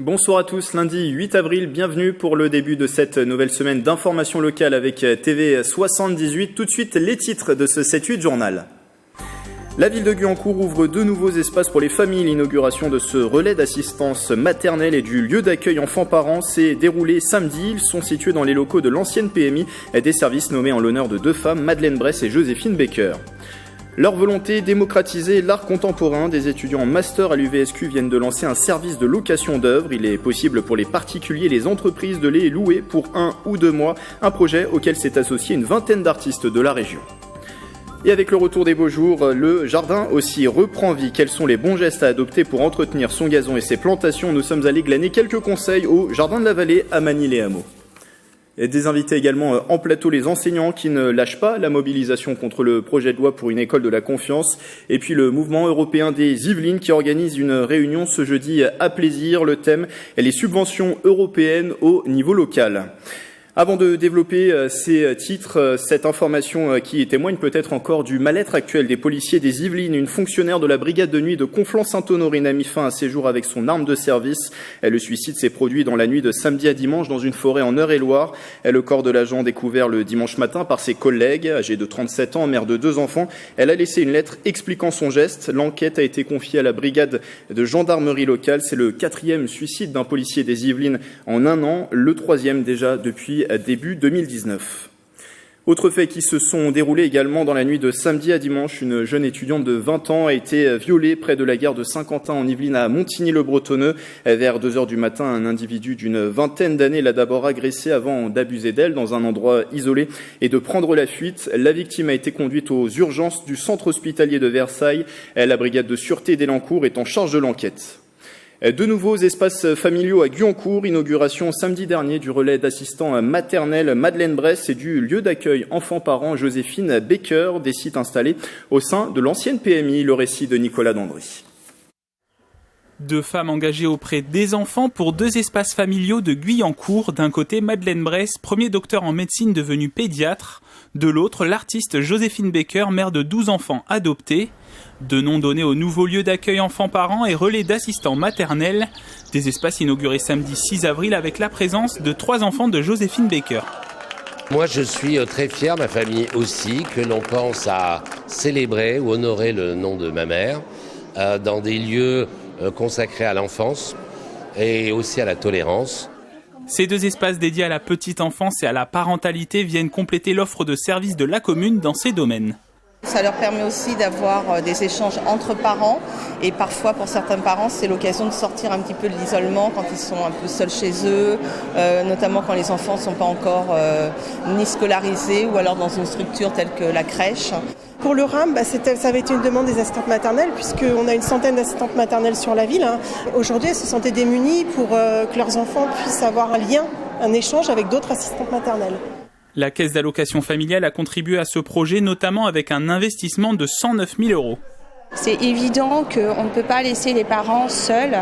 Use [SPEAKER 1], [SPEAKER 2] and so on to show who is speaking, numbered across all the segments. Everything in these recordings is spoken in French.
[SPEAKER 1] Bonsoir à tous, lundi 8 avril, bienvenue pour le début de cette nouvelle semaine d'information locale avec TV 78. Tout de suite, les titres de ce 7-8 journal. La ville de Guyancourt ouvre 2 nouveaux espaces pour les familles. L'inauguration de ce relais d'assistance maternelle et du lieu d'accueil enfants-parents s'est déroulée samedi. Ils sont situés dans les locaux de l'ancienne PMI, des services nommés en l'honneur de 2 femmes, Madeleine Bress et Joséphine Baker. Leur volonté, démocratiser l'art contemporain. Des étudiants en master à l'UVSQ viennent de lancer un service de location d'œuvres. Il est possible pour les particuliers et les entreprises de les louer pour 1 ou 2 mois. Un projet auquel s'est associé une vingtaine d'artistes de la région. Et avec le retour des beaux jours, le jardin aussi reprend vie. Quels sont les bons gestes à adopter pour entretenir son gazon et ses plantations? Nous sommes allés glaner quelques conseils au Jardin de la Vallée à Magny-les-Hameaux. Et des invités également en plateau, les enseignants qui ne lâchent pas la mobilisation contre le projet de loi pour une école de la confiance. Et puis le mouvement européen des Yvelines qui organise une réunion ce jeudi à Plaisir. Le thème est les subventions européennes au niveau local. Avant de développer ces titres, cette information qui témoigne peut-être encore du mal-être actuel des policiers des Yvelines, une fonctionnaire de la brigade de nuit de Conflans-Sainte-Honorine a mis fin à ses jours avec son arme de service. Le suicide s'est produit dans la nuit de samedi à dimanche dans une forêt en Eure-et-Loire. Le corps de l'agent découvert le dimanche matin par ses collègues. Âgée de 37 ans, mère de 2 enfants, elle a laissé une lettre expliquant son geste. L'enquête a été confiée à la brigade de gendarmerie locale. C'est le 4e suicide d'un policier des Yvelines en 1 an, le 3e déjà depuis début 2019. Autres faits qui se sont déroulés également dans la nuit de samedi à dimanche. Une jeune étudiante de 20 ans a été violée près de la gare de Saint-Quentin en Yvelines à Montigny-le-Bretonneux. Vers 2h du matin, un individu d'une vingtaine d'années l'a d'abord agressée avant d'abuser d'elle dans un endroit isolé et de prendre la fuite. La victime a été conduite aux urgences du centre hospitalier de Versailles. La brigade de sûreté d'Elancourt est en charge de l'enquête. 2 nouveaux espaces familiaux à Guyancourt, inauguration samedi dernier du relais d'assistants maternels Madeleine Bress et du lieu d'accueil enfants-parents Joséphine Baker, des sites installés au sein de l'ancienne PMI. Le récit de Nicolas Dandry.
[SPEAKER 2] 2 femmes engagées auprès des enfants pour 2 espaces familiaux de Guyancourt. D'un côté, Madeleine Bress, premier docteur en médecine devenu pédiatre. De l'autre, l'artiste Joséphine Baker, mère de 12 enfants adoptés. 2 noms donnés au nouveau lieu d'accueil enfants-parents et relais d'assistants maternels. Des espaces inaugurés samedi 6 avril avec la présence de 3 enfants de Joséphine Baker.
[SPEAKER 3] Moi, je suis très fier, ma famille aussi, que l'on pense à célébrer ou honorer le nom de ma mère dans des lieux consacrés à l'enfance et aussi à la tolérance.
[SPEAKER 2] Ces 2 espaces dédiés à la petite enfance et à la parentalité viennent compléter l'offre de services de la commune dans ces domaines.
[SPEAKER 4] Ça leur permet aussi d'avoir des échanges entre parents et parfois pour certains parents c'est l'occasion de sortir un petit peu de l'isolement quand ils sont un peu seuls chez eux, notamment quand les enfants ne sont pas encore ni scolarisés ou alors dans une structure telle que la crèche.
[SPEAKER 5] Pour le RAM, ça avait été une demande des assistantes maternelles puisqu'on a une centaine d'assistantes maternelles sur la ville. Aujourd'hui, elles se sentaient démunies pour que leurs enfants puissent avoir un lien, un échange avec d'autres assistantes maternelles.
[SPEAKER 2] La caisse d'allocation familiale a contribué à ce projet, notamment avec un investissement de 109 000 €.
[SPEAKER 6] C'est évident qu'on ne peut pas laisser les parents seuls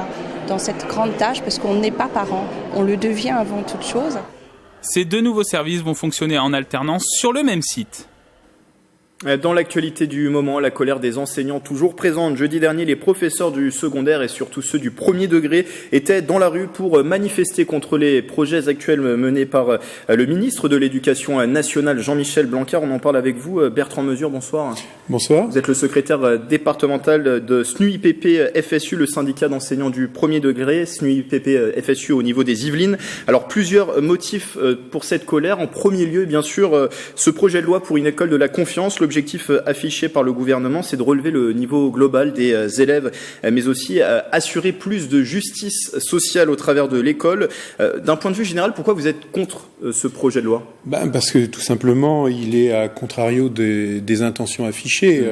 [SPEAKER 6] dans cette grande tâche parce qu'on n'est pas parent, on le devient avant toute chose.
[SPEAKER 2] Ces 2 nouveaux services vont fonctionner en alternance sur le même site.
[SPEAKER 1] Dans l'actualité du moment, la colère des enseignants toujours présente. Jeudi dernier, les professeurs du secondaire et surtout ceux du premier degré étaient dans la rue pour manifester contre les projets actuels menés par le ministre de l'Éducation nationale, Jean-Michel Blanquer. On en parle avec vous. Bertrand Mesure, bonsoir.
[SPEAKER 7] Bonsoir.
[SPEAKER 1] Vous êtes le secrétaire départemental de SNUIPP-FSU, le syndicat d'enseignants du premier degré, SNUIPP-FSU au niveau des Yvelines. Alors, plusieurs motifs pour cette colère. En premier lieu, bien sûr, ce projet de loi pour une école de la confiance. L'objectif affiché par le gouvernement, c'est de relever le niveau global des élèves, mais aussi assurer plus de justice sociale au travers de l'école. D'un point de vue général, pourquoi vous êtes contre ce projet de loi ?
[SPEAKER 7] Parce que tout simplement, il est à contrario des intentions affichées.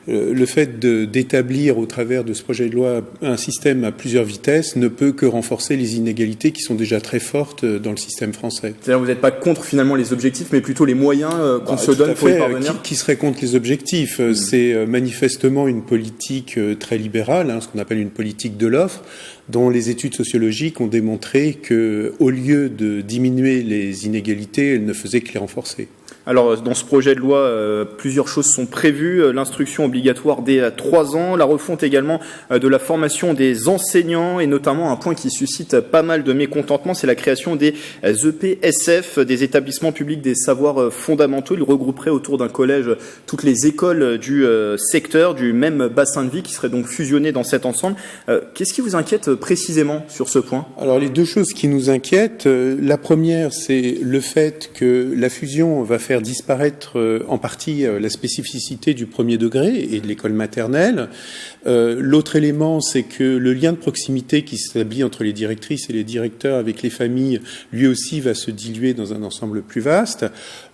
[SPEAKER 7] Le fait d'établir au travers de ce projet de loi un système à plusieurs vitesses ne peut que renforcer les inégalités qui sont déjà très fortes dans le système français.
[SPEAKER 1] C'est-à-dire que vous n'êtes pas contre finalement les objectifs, mais plutôt les moyens qu'on se donne pour y parvenir.
[SPEAKER 7] Qui serait contre les objectifs? C'est manifestement une politique très libérale, ce qu'on appelle une politique de l'offre. dont les études sociologiques ont démontré que, au lieu de diminuer les inégalités, elles ne faisaient que les renforcer.
[SPEAKER 1] Alors, dans ce projet de loi, plusieurs choses sont prévues. L'instruction obligatoire dès 3 ans, la refonte également de la formation des enseignants et notamment un point qui suscite pas mal de mécontentement, c'est la création des EPSF, des établissements publics des savoirs fondamentaux. Ils regrouperaient autour d'un collège toutes les écoles du secteur, du même bassin de vie qui seraient donc fusionnées dans cet ensemble. Qu'est-ce qui vous inquiète précisément sur ce point ?
[SPEAKER 7] Alors, les deux choses qui nous inquiètent, la première, c'est le fait que la fusion va faire disparaître en partie la spécificité du premier degré et de l'école maternelle. L'autre élément, c'est que le lien de proximité qui s'établit entre les directrices et les directeurs avec les familles, lui aussi va se diluer dans un ensemble plus vaste.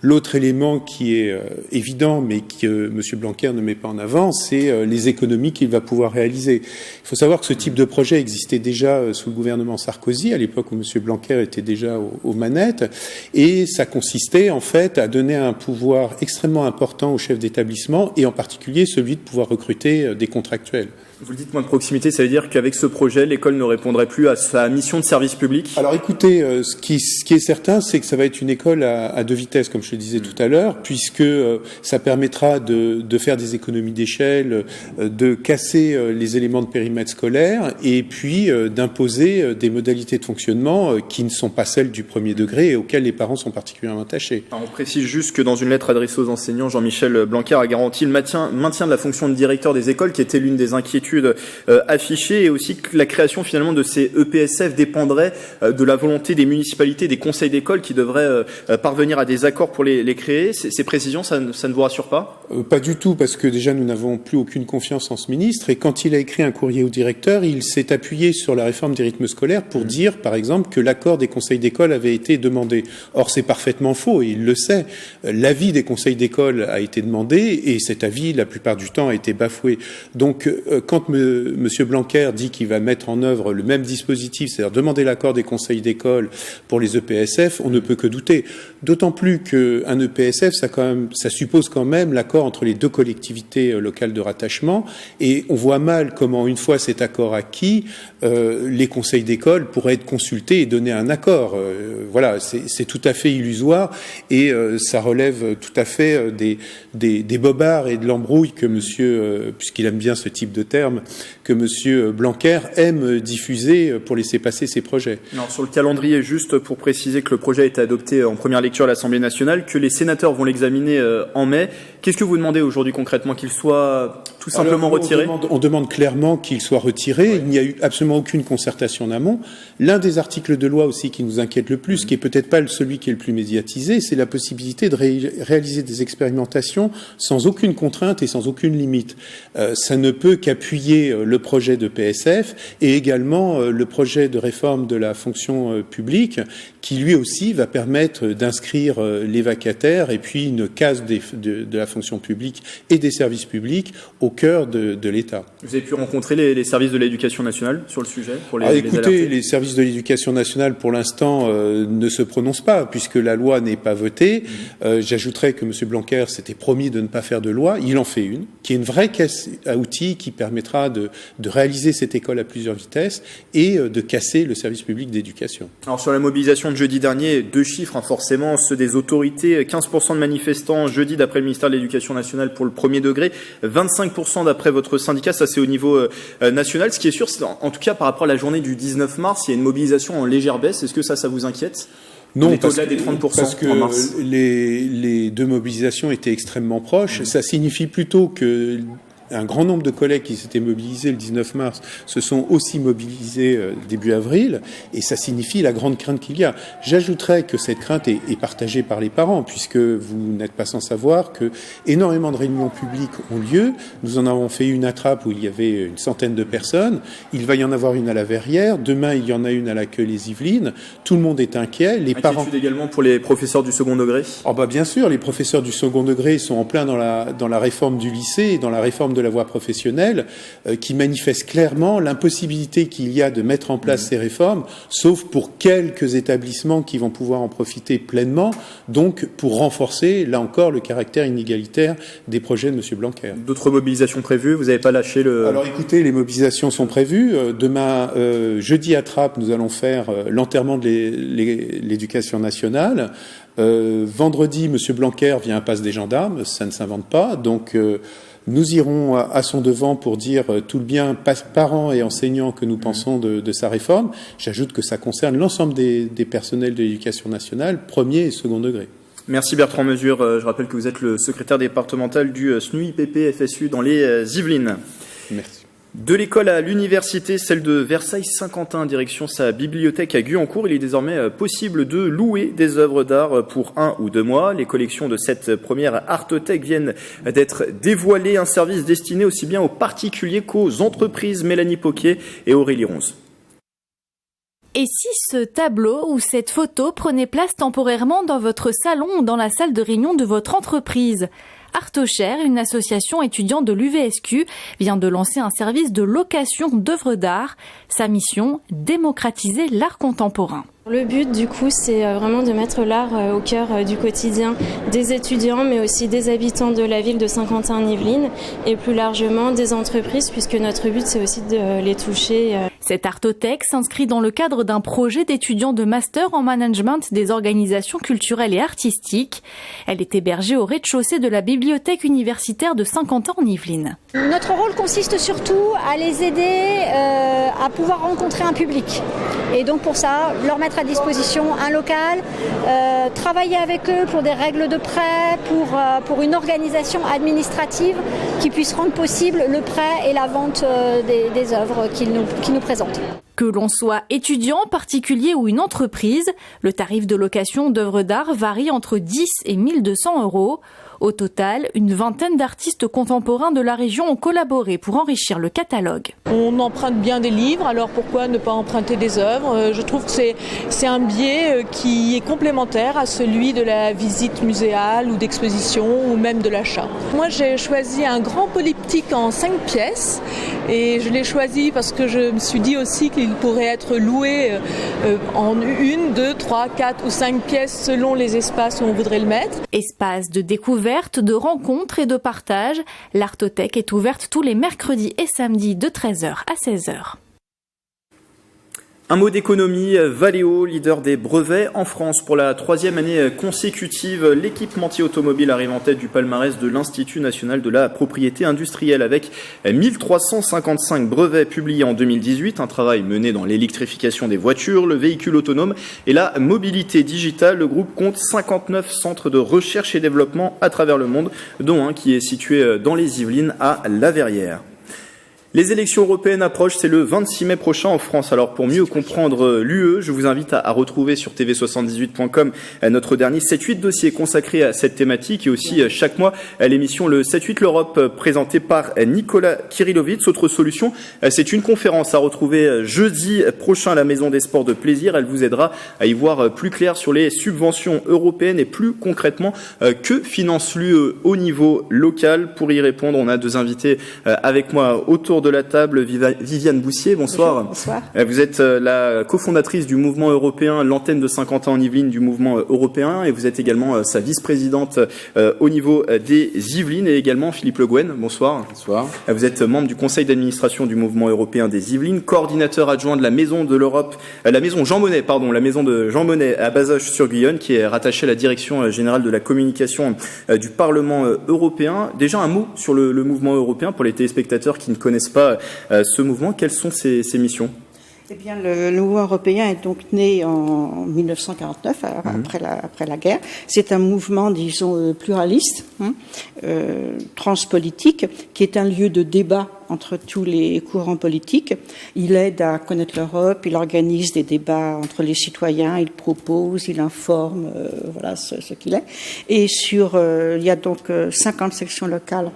[SPEAKER 7] L'autre élément qui est évident, mais que M. Blanquer ne met pas en avant, c'est les économies qu'il va pouvoir réaliser. Il faut savoir que ce type de projet existait déjà sous le gouvernement Sarkozy, à l'époque où M. Blanquer était déjà aux manettes, et ça consistait en fait à donner un pouvoir extrêmement important aux chefs d'établissement, et en particulier celui de pouvoir recruter des contractuels.
[SPEAKER 1] Vous le dites, moins de proximité, ça veut dire qu'avec ce projet, l'école ne répondrait plus à sa mission de service public ?
[SPEAKER 7] Alors écoutez, ce qui est certain, c'est que ça va être une école à deux vitesses, comme je le disais tout à l'heure, puisque ça permettra de faire des économies d'échelle, de casser les éléments de périmètre scolaire, et puis d'imposer des modalités de fonctionnement qui ne sont pas celles du premier degré et auxquelles les parents sont particulièrement attachés.
[SPEAKER 1] Alors on précise juste que dans une lettre adressée aux enseignants, Jean-Michel Blanquer a garanti le maintien de la fonction de directeur des écoles, qui était l'une des inquiétudes affichées, et aussi que la création finalement de ces EPSF dépendrait de la volonté des municipalités, des conseils d'école qui devraient parvenir à des accords pour les créer. Ces précisions, ça ne vous rassure pas ?
[SPEAKER 7] Pas du tout, parce que déjà nous n'avons plus aucune confiance en ce ministre, et quand il a écrit un courrier au directeur, il s'est appuyé sur la réforme des rythmes scolaires pour dire, par exemple, que l'accord des conseils d'école avait été demandé. Or, c'est parfaitement faux, et il le sait. L'avis des conseils d'école a été demandé, et cet avis, la plupart du temps, a été bafoué. Donc, quand M. Blanquer dit qu'il va mettre en œuvre le même dispositif, c'est-à-dire demander l'accord des conseils d'école pour les EPSF, on ne peut que douter. D'autant plus qu'un EPSF, ça suppose quand même l'accord entre les deux collectivités locales de rattachement, et on voit mal comment, une fois cet accord acquis, les conseils d'école pourraient être consultés et donner un accord. Voilà, c'est tout à fait illusoire, et ça relève tout à fait des bobards et de l'embrouille que monsieur, puisqu'il aime bien ce type de terme, que M. Blanquer aime diffuser pour laisser passer ses projets.
[SPEAKER 1] Alors, sur le calendrier, juste pour préciser que le projet a été adopté en première lecture à l'Assemblée nationale, que les sénateurs vont l'examiner en mai. Qu'est-ce que vous demandez aujourd'hui concrètement ? Qu'il soit tout simplement retiré ?
[SPEAKER 7] On demande clairement qu'il soit retiré. Il n'y a eu absolument aucune concertation en amont. L'un des articles de loi aussi qui nous inquiète le plus, qui est peut-être pas celui qui est le plus médiatisé, c'est la possibilité de réaliser des expérimentations sans aucune contrainte et sans aucune limite. Ça ne peut qu'appuyer le projet de PSF et également le projet de réforme de la fonction publique, qui lui aussi va permettre d'inscrire les vacataires et puis une case de la fonction publique et des services publics au cœur de l'État.
[SPEAKER 1] Vous avez pu rencontrer les services de l'éducation nationale sur le sujet pour
[SPEAKER 7] les services de l'éducation nationale pour l'instant ne se prononcent pas puisque la loi n'est pas votée. J'ajouterais que M. Blanquer s'était promis de ne pas faire de loi. Il en fait une, qui est une vraie caisse à outils qui permettra de réaliser cette école à plusieurs vitesses et de casser le service public d'éducation.
[SPEAKER 1] Alors sur la mobilisation de jeudi dernier, 2 chiffres forcément, ceux des autorités, 15% de manifestants jeudi d'après le ministère de l'Éducation nationale pour le premier degré, 25% d'après votre syndicat, ça c'est au niveau national. Ce qui est sûr, c'est en tout cas par rapport à la journée du 19 mars, il y a une mobilisation en légère baisse. Est-ce que ça vous inquiète ?
[SPEAKER 7] Non,
[SPEAKER 1] au-delà des 30%
[SPEAKER 7] parce que
[SPEAKER 1] en mars.
[SPEAKER 7] Les deux mobilisations étaient extrêmement proches. Ça signifie plutôt que un grand nombre de collègues qui s'étaient mobilisés le 19 mars se sont aussi mobilisés début avril, et ça signifie la grande crainte qu'il y a. J'ajouterais que cette crainte est partagée par les parents, puisque vous n'êtes pas sans savoir que énormément de réunions publiques ont lieu. Nous en avons fait une à Trappes où il y avait une centaine de personnes. Il va y en avoir une à la Verrière. Demain, il y en a une à l'Accueil-les-Yvelines. Tout le monde est inquiet. Les parents
[SPEAKER 1] également pour les professeurs du second degré.
[SPEAKER 7] Bien sûr, les professeurs du second degré sont en plein dans la réforme du lycée et dans la réforme de de la voie professionnelle qui manifeste clairement l'impossibilité qu'il y a de mettre en place ces réformes, sauf pour quelques établissements qui vont pouvoir en profiter pleinement, donc pour renforcer, là encore, le caractère inégalitaire des projets de M. Blanquer.
[SPEAKER 1] D'autres mobilisations prévues? Vous n'avez pas lâché le...
[SPEAKER 7] Alors écoutez, les mobilisations sont prévues. Demain, jeudi à Trappes, nous allons faire l'enterrement de l'éducation nationale. Vendredi, M. Blanquer vient à Passe des Gendarmes, ça ne s'invente pas. Donc nous irons à son devant pour dire tout le bien, parents et enseignants, que nous pensons de sa réforme. J'ajoute que ça concerne l'ensemble des personnels de l'éducation nationale, premier et second degré.
[SPEAKER 1] Merci Bertrand Mesure. Je rappelle que vous êtes le secrétaire départemental du SNUIPP-FSU dans les Yvelines.
[SPEAKER 7] Merci.
[SPEAKER 1] De l'école à l'université, celle de Versailles-Saint-Quentin, direction sa bibliothèque à Guyancourt, il est désormais possible de louer des œuvres d'art pour 1 ou 2 mois. Les collections de cette première artothèque viennent d'être dévoilées, un service destiné aussi bien aux particuliers qu'aux entreprises. Mélanie Poquier et Aurélie Ronze.
[SPEAKER 8] Et si ce tableau ou cette photo prenait place temporairement dans votre salon ou dans la salle de réunion de votre entreprise ? Artoshare, une association étudiante de l'UVSQ, vient de lancer un service de location d'œuvres d'art. Sa mission, démocratiser l'art contemporain.
[SPEAKER 9] Le but, du coup, c'est vraiment de mettre l'art au cœur du quotidien des étudiants, mais aussi des habitants de la ville de Saint-Quentin-en-Yvelines et plus largement des entreprises, puisque notre but, c'est aussi de les toucher.
[SPEAKER 8] Cette artothèque s'inscrit dans le cadre d'un projet d'étudiants de master en management des organisations culturelles et artistiques. Elle est hébergée au rez-de-chaussée de la bibliothèque universitaire de Saint-Quentin-en-Yvelines.
[SPEAKER 10] Notre rôle consiste surtout à les aider à pouvoir rencontrer un public. Et donc pour ça, leur mettre à disposition un local, travailler avec eux pour des règles de prêt, pour une organisation administrative qui puisse rendre possible le prêt et la vente des œuvres qu'ils nous présentent.
[SPEAKER 8] Que l'on soit étudiant, particulier ou une entreprise, le tarif de location d'œuvres d'art varie entre 10 et 1 200 €. Au total, une vingtaine d'artistes contemporains de la région ont collaboré pour enrichir le catalogue.
[SPEAKER 11] On emprunte bien des livres, alors pourquoi ne pas emprunter des œuvres ? Je trouve que c'est un biais qui est complémentaire à celui de la visite muséale ou d'exposition ou même de l'achat. Moi, j'ai choisi un grand polyptyque en 5 pièces et je l'ai choisi parce que je me suis dit aussi qu'il pourrait être loué en 1, 2, 3, 4 ou 5 pièces selon les espaces où on voudrait le mettre.
[SPEAKER 8] Espace de découverte, de rencontres et de partage, l'artothèque est ouverte tous les mercredis et samedis de 13h à 16h.
[SPEAKER 1] Un mot d'économie, Valeo, leader des brevets en France. Pour la 3e année consécutive, l'équipementier automobile arrive en tête du palmarès de l'Institut national de la propriété industrielle avec 1355 brevets publiés en 2018, un travail mené dans l'électrification des voitures, le véhicule autonome et la mobilité digitale. Le groupe compte 59 centres de recherche et développement à travers le monde, dont un qui est situé dans les Yvelines à La Verrière. Les élections européennes approchent, c'est le 26 mai prochain en France. Alors pour mieux comprendre l'UE, je vous invite à retrouver sur tv78.com notre dernier 7-8 dossier consacré à cette thématique et aussi chaque mois l'émission le 7-8 l'Europe présentée par Nicolas Kirillovitz. Autre solution, c'est une conférence à retrouver jeudi prochain à la Maison des Sports de Plaisir. Elle vous aidera à y voir plus clair sur les subventions européennes et plus concrètement que finance l'UE au niveau local. Pour y répondre, on a 2 invités avec moi autour de la table. Viviane Boussier, bonsoir.
[SPEAKER 12] Bonsoir.
[SPEAKER 1] Vous êtes la cofondatrice du mouvement européen, l'antenne de Saint-Quentin-en-Yvelines du mouvement européen, et vous êtes également sa vice-présidente au niveau des Yvelines, et également Philippe Le Guen, bonsoir.
[SPEAKER 12] Bonsoir.
[SPEAKER 1] Vous êtes membre du conseil d'administration du mouvement européen des Yvelines, coordinateur adjoint de la maison de l'Europe, la maison Jean Monnet, la maison de Jean Monnet à Bazoches-sur-Guyonne, qui est rattachée à la direction générale de la communication du Parlement européen. Déjà un mot sur le mouvement européen pour les téléspectateurs qui ne connaissent pas ce mouvement. Quelles sont ses missions ?
[SPEAKER 12] Eh bien, le mouvement européen est donc né en 1949, après la guerre. C'est un mouvement, disons, pluraliste, transpolitique, qui est un lieu de débat entre tous les courants politiques. Il aide à connaître l'Europe, il organise des débats entre les citoyens, il propose, il informe, voilà ce qu'il est. Et il y a donc 50 sections locales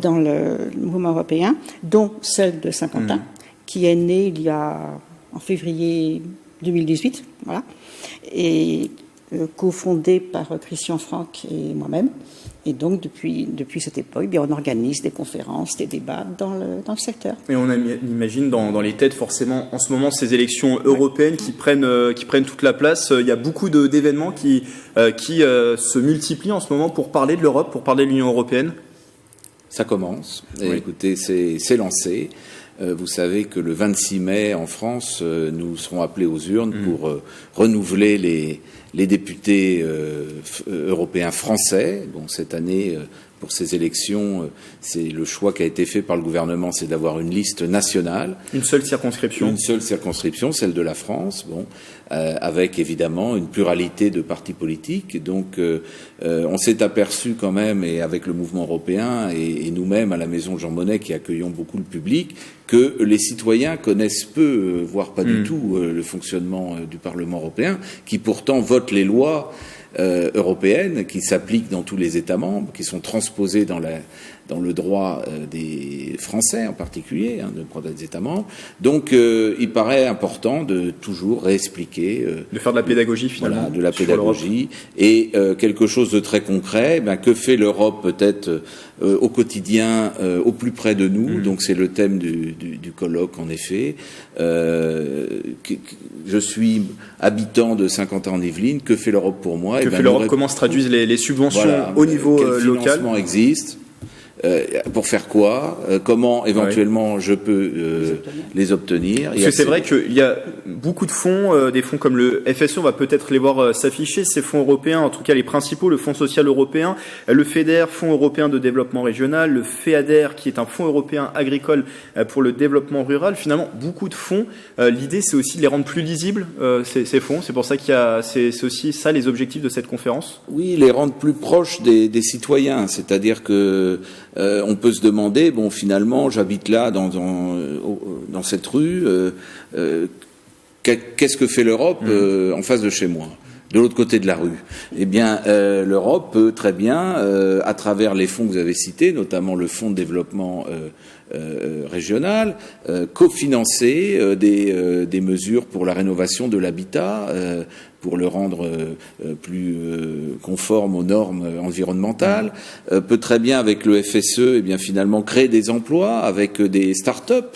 [SPEAKER 12] dans le mouvement européen, dont celle de Saint-Quentin, qui est née en février 2018, voilà. Et cofondée par Christian Franck et moi-même. Et donc, depuis cette époque, on organise des conférences, des débats dans le secteur.
[SPEAKER 1] Et on imagine dans les têtes, forcément, en ce moment, ces élections européennes qui prennent toute la place. Il y a beaucoup d'événements qui se multiplient en ce moment pour parler de l'Europe, pour parler de l'Union européenne.
[SPEAKER 13] Ça commence. Et écoutez, c'est lancé. Vous savez que le 26 mai, en France, nous serons appelés aux urnes pour renouveler les députés européens français. Bon, cette année, pour ces élections, c'est le choix qui a été fait par le gouvernement, c'est d'avoir une liste nationale.
[SPEAKER 1] Une seule circonscription.
[SPEAKER 13] Une seule circonscription, celle de la France. Bon, avec évidemment une pluralité de partis politiques. Donc, on s'est aperçu quand même, et avec le mouvement européen et nous-mêmes à la Maison Jean Monnet, qui accueillons beaucoup le public, que les citoyens connaissent peu, voire pas du tout, le fonctionnement du Parlement européen, qui pourtant vote les lois européennes qui s'appliquent dans tous les États membres, qui sont transposées dans le droit des Français en particulier, de droit des États membres. Donc, il paraît important de toujours réexpliquer,
[SPEAKER 1] de faire de la pédagogie finalement,
[SPEAKER 13] de la pédagogie et quelque chose de très concret. Que fait l'Europe peut-être au quotidien, au plus près de nous. Donc, c'est le thème du colloque en effet. Je suis habitant de Saint-Quentin-en-Yvelines. Que fait l'Europe pour moi?
[SPEAKER 1] Que fait l'Europe? Comment se traduisent les subventions au niveau local?
[SPEAKER 13] Quel financement existe? Pour faire quoi? Comment éventuellement je peux les obtenir?
[SPEAKER 1] Parce que c'est vrai qu'il y a beaucoup de fonds, des fonds comme le FSE, on va peut-être les voir s'afficher, ces fonds européens, en tout cas les principaux, le Fonds social européen, le FEDER, Fonds européen de développement régional, le FEADER, qui est un fonds européen agricole pour le développement rural. Finalement, beaucoup de fonds. L'idée, c'est aussi de les rendre plus lisibles, ces fonds. C'est pour ça c'est aussi ça les objectifs de cette conférence.
[SPEAKER 13] Oui, les rendre plus proches des citoyens. C'est-à-dire que on peut se demander, bon, finalement, j'habite là dans cette rue. Qu'est-ce que fait l'Europe en face de chez moi, de l'autre côté de la rue? Eh bien, l'Europe peut très bien, à travers les fonds que vous avez cités, notamment le Fonds de développement régional, cofinancer des mesures pour la rénovation de l'habitat, pour le rendre plus conforme aux normes environnementales, peut très bien avec le FSE, finalement créer des emplois avec des start-up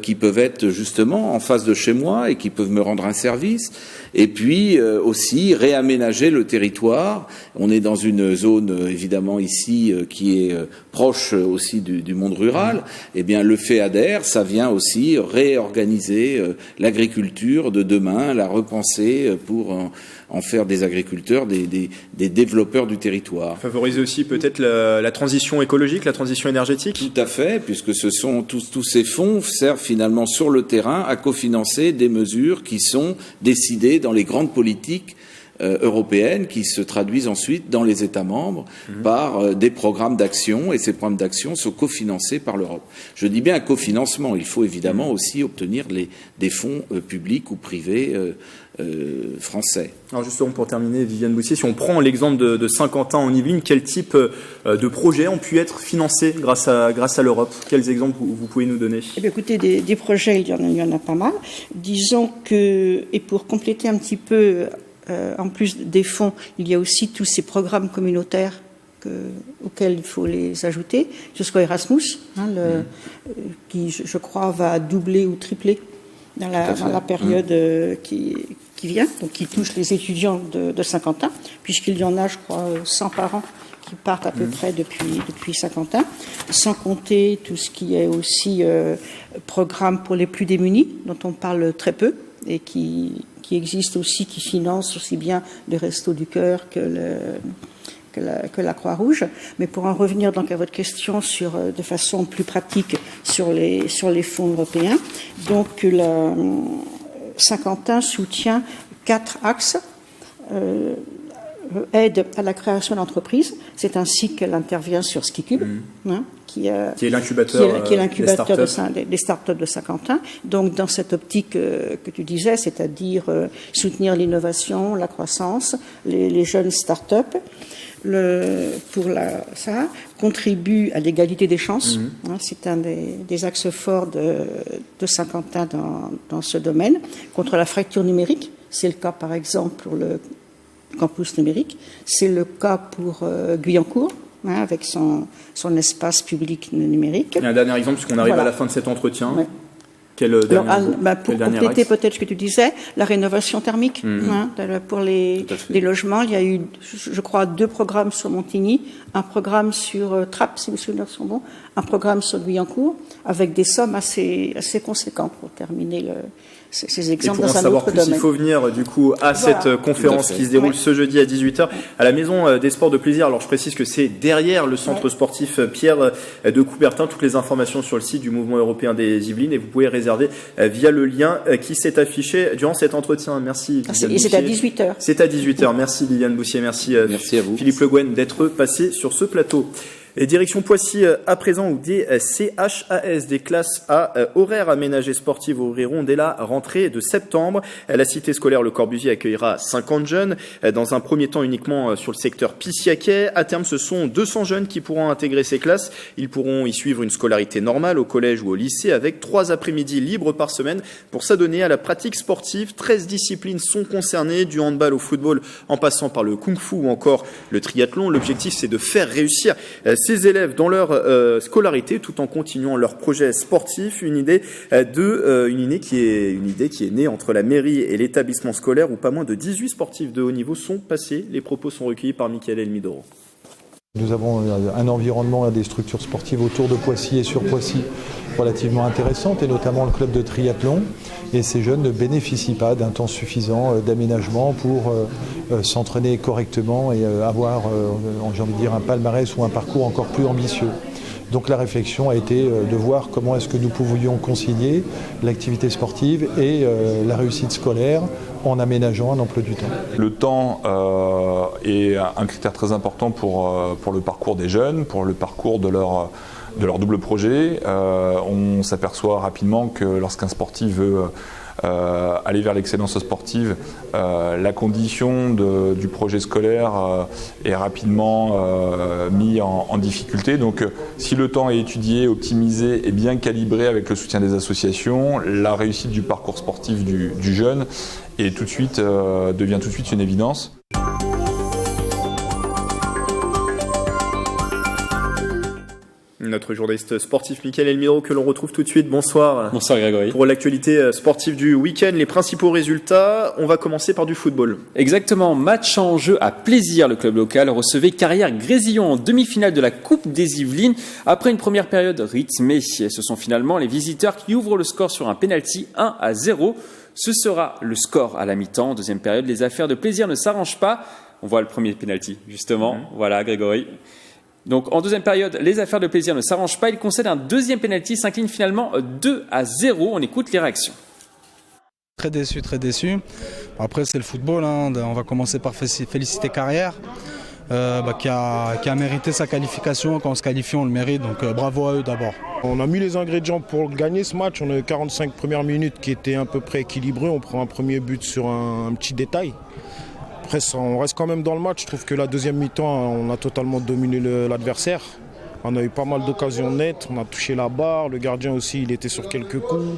[SPEAKER 13] qui peuvent être justement en face de chez moi et qui peuvent me rendre un service. Et puis aussi réaménager le territoire. On est dans une zone évidemment ici qui est proche aussi du monde rural. Eh bien le FEADER, ça vient aussi réorganiser l'agriculture de demain, la repenser pour en faire des agriculteurs, des développeurs du territoire.
[SPEAKER 1] Favoriser aussi peut-être la transition écologique, la transition énergétique.
[SPEAKER 13] Tout à fait, puisque ce sont tous ces fonds servent finalement sur le terrain à cofinancer des mesures qui sont décidées dans les grandes politiques européennes qui se traduisent ensuite dans les États membres par des programmes d'action, et ces programmes d'action sont cofinancés par l'Europe. Je dis bien cofinancement, il faut évidemment aussi obtenir des fonds publics ou privés français.
[SPEAKER 1] Alors justement, pour terminer, Viviane Boussier, si on prend l'exemple de Saint-Quentin-en-Yvelines, quel type de projets ont pu être financés grâce à l'Europe? Quels exemples vous pouvez nous donner?
[SPEAKER 12] Eh bien, écoutez, des projets, il y en a pas mal. Disons que, et pour compléter un petit peu, en plus des fonds, il y a aussi tous ces programmes communautaires auxquels il faut les ajouter, jusqu'au Erasmus, qui, je crois, va doubler ou tripler dans la période qui vient, donc qui touche les étudiants de Saint-Quentin, puisqu'il y en a, je crois, 100 par an qui partent à peu près depuis Saint-Quentin, sans compter tout ce qui est aussi programme pour les plus démunis, dont on parle très peu, et qui existe aussi, qui finance aussi bien le Restos du Cœur que la Croix-Rouge. Mais pour en revenir donc à votre question de façon plus pratique sur les fonds européens, donc Saint-Quentin soutient 4 axes. Aide à la création d'entreprises, c'est ainsi qu'elle intervient sur Skicube, qui est l'incubateur des startups de Saint-Quentin. Donc dans cette optique que tu disais, c'est-à-dire soutenir l'innovation, la croissance, les jeunes startups, ça contribue à l'égalité des chances. C'est un des axes forts de Saint-Quentin dans ce domaine. Contre la fracture numérique, c'est le cas par exemple pour campus numérique. C'est le cas pour Guyancourt, avec son espace public numérique.
[SPEAKER 1] Et un dernier exemple, puisqu'on arrive à la fin de cet entretien. Ouais.
[SPEAKER 12] Pour compléter peut-être ce que tu disais, la rénovation thermique pour les logements, il y a eu, je crois, 2 programmes sur Montigny, un programme sur Trappes, si mes souvenirs sont bons, un programme sur Guyancourt, avec des sommes assez conséquentes pour terminer ces exemples dans un autre domaine.
[SPEAKER 1] Il faut venir du coup à cette conférence qui se déroule ce jeudi à 18h à la Maison des Sports de Plaisir. Alors je précise que c'est derrière le centre sportif Pierre de Coubertin. Toutes les informations sur le site du Mouvement européen des Yvelines et vous pouvez réserver via le lien qui s'est affiché durant cet entretien. Merci.
[SPEAKER 12] Et c'est à 18h.
[SPEAKER 1] C'est à 18h. Merci Viviane Boussier. Merci à vous. Philippe Le Guen d'être passé sur ce plateau. Et direction Poissy à présent où des CHAS, des classes à horaires aménagés sportives ouvriront dès la rentrée de septembre. La cité scolaire Le Corbusier accueillera 50 jeunes, dans un premier temps uniquement sur le secteur Pissiaquais. À terme, ce sont 200 jeunes qui pourront intégrer ces classes. Ils pourront y suivre une scolarité normale au collège ou au lycée avec 3 après-midi libres par semaine pour s'adonner à la pratique sportive. 13 disciplines sont concernées, du handball au football en passant par le kung-fu ou encore le triathlon. L'objectif, c'est de faire réussir ces élèves dans leur scolarité tout en continuant leur projet sportif. Une idée qui est née entre la mairie et l'établissement scolaire où pas moins de 18 sportifs de haut niveau sont passés. Les propos sont recueillis par Mickaël Elmidoro.
[SPEAKER 14] Nous avons un environnement et des structures sportives autour de Poissy et sur Poissy relativement intéressantes, et notamment le club de triathlon. Et ces jeunes ne bénéficient pas d'un temps suffisant d'aménagement pour s'entraîner correctement et avoir, j'ai envie de dire, un palmarès ou un parcours encore plus ambitieux. Donc la réflexion a été de voir comment est-ce que nous pouvions concilier l'activité sportive et la réussite scolaire en aménageant un emploi du temps.
[SPEAKER 15] Le temps est un critère très important pour le parcours des jeunes, pour le parcours de leur double projet. On s'aperçoit rapidement que lorsqu'un sportif veut aller vers l'excellence sportive, la condition du projet scolaire est rapidement mis en difficulté. Donc si le temps est étudié, optimisé et bien calibré avec le soutien des associations, la réussite du parcours sportif du jeune devient tout de suite une évidence.
[SPEAKER 1] Notre journaliste sportif Mickaël Elmidoro que l'on retrouve tout de suite. Bonsoir.
[SPEAKER 16] Bonsoir Grégory.
[SPEAKER 1] Pour l'actualité sportive du week-end, les principaux résultats, on va commencer par du football.
[SPEAKER 16] Exactement, match en jeu à Plaisir. Le club local recevait Carrière-Grésillon en demi-finale de la Coupe des Yvelines. Après une première période rythmée, ce sont finalement les visiteurs qui ouvrent le score sur un pénalty 1-0. Ce sera le score à la mi-temps. En deuxième période, les affaires de Plaisir ne s'arrangent pas. On voit le premier pénalty, justement. Voilà, Grégory. Donc, en deuxième période, les affaires de Plaisir ne s'arrangent pas. Ils concèdent un deuxième pénalty, s'inclinent finalement 2-0. On écoute les réactions.
[SPEAKER 17] Très déçu, très déçu. Après, c'est le football. On va commencer par féliciter Carrière, qui a mérité sa qualification. Quand on se qualifie, on le mérite. Donc, bravo à eux d'abord.
[SPEAKER 18] On a mis les ingrédients pour gagner ce match. On a eu 45 premières minutes qui étaient à peu près équilibrées. On prend un premier but sur un petit détail. Après, on reste quand même dans le match. Je trouve que la deuxième mi-temps, on a totalement dominé l'adversaire. On a eu pas mal d'occasions nettes. On a touché la barre. Le gardien aussi, il était sur quelques coups.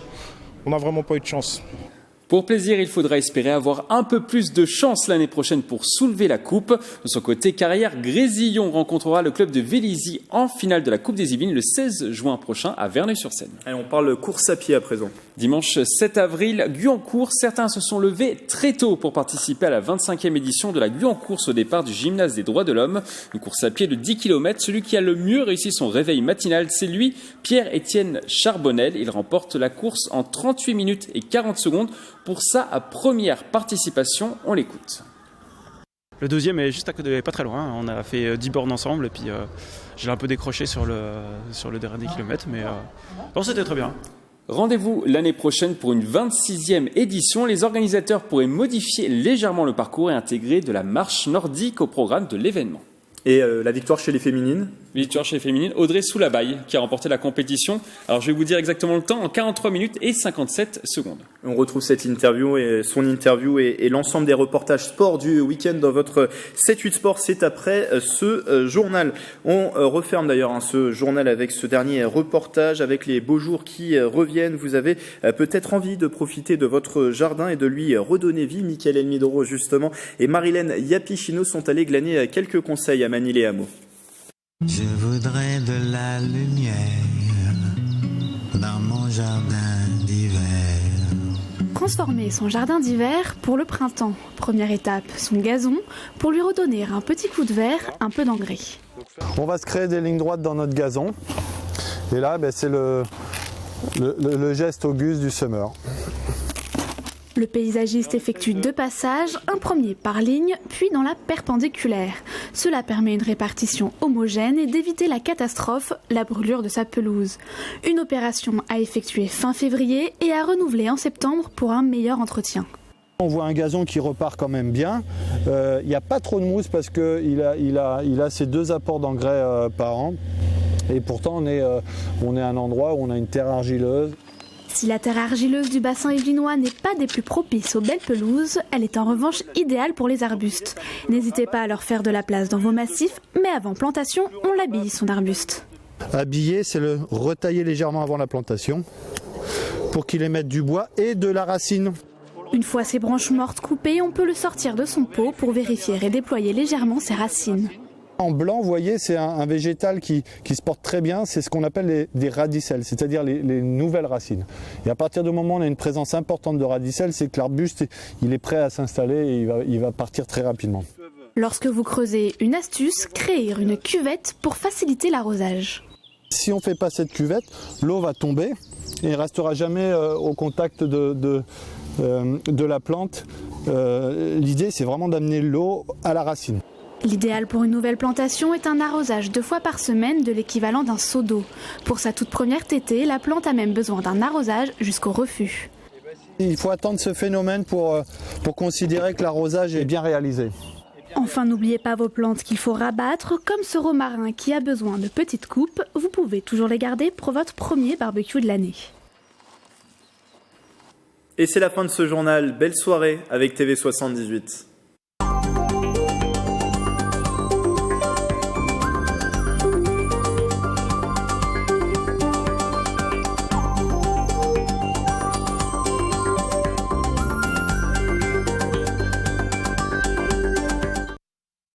[SPEAKER 18] On n'a vraiment pas eu de chance.
[SPEAKER 16] Pour Plaisir, il faudra espérer avoir un peu plus de chance l'année prochaine pour soulever la coupe. De son côté, Carrière-Grésillon rencontrera le club de Vélizy en finale de la Coupe des Yvelines le 16 juin prochain à Verneuil-sur-Seine.
[SPEAKER 1] Allez, on parle course à pied à présent.
[SPEAKER 16] Dimanche 7 avril, Guyancourt. Certains se sont levés très tôt pour participer à la 25e édition de la Guyancourse au départ du Gymnase des Droits de l'Homme. Une course à pied de 10 km. Celui qui a le mieux réussi son réveil matinal, c'est lui, Pierre-Étienne Charbonnel. Il remporte la course en 38 minutes et 40 secondes. Pour sa première participation, on l'écoute.
[SPEAKER 19] Le deuxième est juste à côté, pas très loin. On a fait 10 bornes ensemble et puis j'ai un peu décroché sur le dernier kilomètre, mais bon, c'était très bien.
[SPEAKER 16] Rendez-vous l'année prochaine pour une 26e édition. Les organisateurs pourraient modifier légèrement le parcours et intégrer de la marche nordique au programme de l'événement.
[SPEAKER 1] Et la victoire chez les féminines ?
[SPEAKER 16] Victoire chez les féminines, Audrey Soulabaille qui a remporté la compétition. Alors je vais vous dire exactement le temps, en 43 minutes et 57 secondes.
[SPEAKER 1] On retrouve cette interview et son interview et l'ensemble des reportages sport du week-end dans votre 7-8 Sport. C'est après ce journal. On referme d'ailleurs ce journal avec ce dernier reportage, avec les beaux jours qui reviennent. Vous avez peut-être envie de profiter de votre jardin et de lui redonner vie. Mickaël Elmidoro justement et Marilène Yapichino sont allés glaner quelques conseils à Manille-les-Hameaux.
[SPEAKER 20] Je voudrais de la lumière dans mon jardin d'hiver.
[SPEAKER 8] Transformer son jardin d'hiver pour le printemps. Première étape, son gazon, pour lui redonner un petit coup de verre, un peu d'engrais.
[SPEAKER 17] On va se créer des lignes droites dans notre gazon. Et là, c'est le geste auguste du semeur.
[SPEAKER 8] Le paysagiste effectue 2 passages, un premier par ligne, puis dans la perpendiculaire. Cela permet une répartition homogène et d'éviter la catastrophe, la brûlure de sa pelouse. Une opération à effectuer fin février et à renouveler en septembre pour un meilleur entretien.
[SPEAKER 17] On voit un gazon qui repart quand même bien. Il n'y a pas trop de mousse parce qu'il a ses 2 apports d'engrais par an. Et pourtant, on est à un endroit où on a une terre argileuse.
[SPEAKER 8] Si la terre argileuse du bassin yvelinois n'est pas des plus propices aux belles pelouses, elle est en revanche idéale pour les arbustes. N'hésitez pas à leur faire de la place dans vos massifs, mais avant plantation, on l'habille son arbuste.
[SPEAKER 17] Habiller, c'est le retailler légèrement avant la plantation pour qu'il émette du bois et de la racine.
[SPEAKER 8] Une fois ses branches mortes coupées, on peut le sortir de son pot pour vérifier et déployer légèrement ses racines.
[SPEAKER 17] En blanc, vous voyez, c'est un végétal qui se porte très bien, c'est ce qu'on appelle des radicelles, c'est-à-dire les nouvelles racines. Et à partir du moment où on a une présence importante de radicelles, c'est que l'arbuste il est prêt à s'installer et il va partir très rapidement.
[SPEAKER 8] Lorsque vous creusez, une astuce, créer une cuvette pour faciliter l'arrosage.
[SPEAKER 17] Si on ne fait pas cette cuvette, l'eau va tomber et ne restera jamais au contact de la plante. L'idée, c'est vraiment d'amener l'eau à la racine.
[SPEAKER 8] L'idéal pour une nouvelle plantation est un arrosage 2 fois par semaine de l'équivalent d'un seau d'eau. Pour sa toute première tétée, la plante a même besoin d'un arrosage jusqu'au refus.
[SPEAKER 17] Il faut attendre ce phénomène pour considérer que l'arrosage est bien réalisé.
[SPEAKER 8] Enfin, n'oubliez pas vos plantes qu'il faut rabattre, comme ce romarin qui a besoin de petites coupes. Vous pouvez toujours les garder pour votre premier barbecue de l'année.
[SPEAKER 1] Et c'est la fin de ce journal. Belle soirée avec TV78.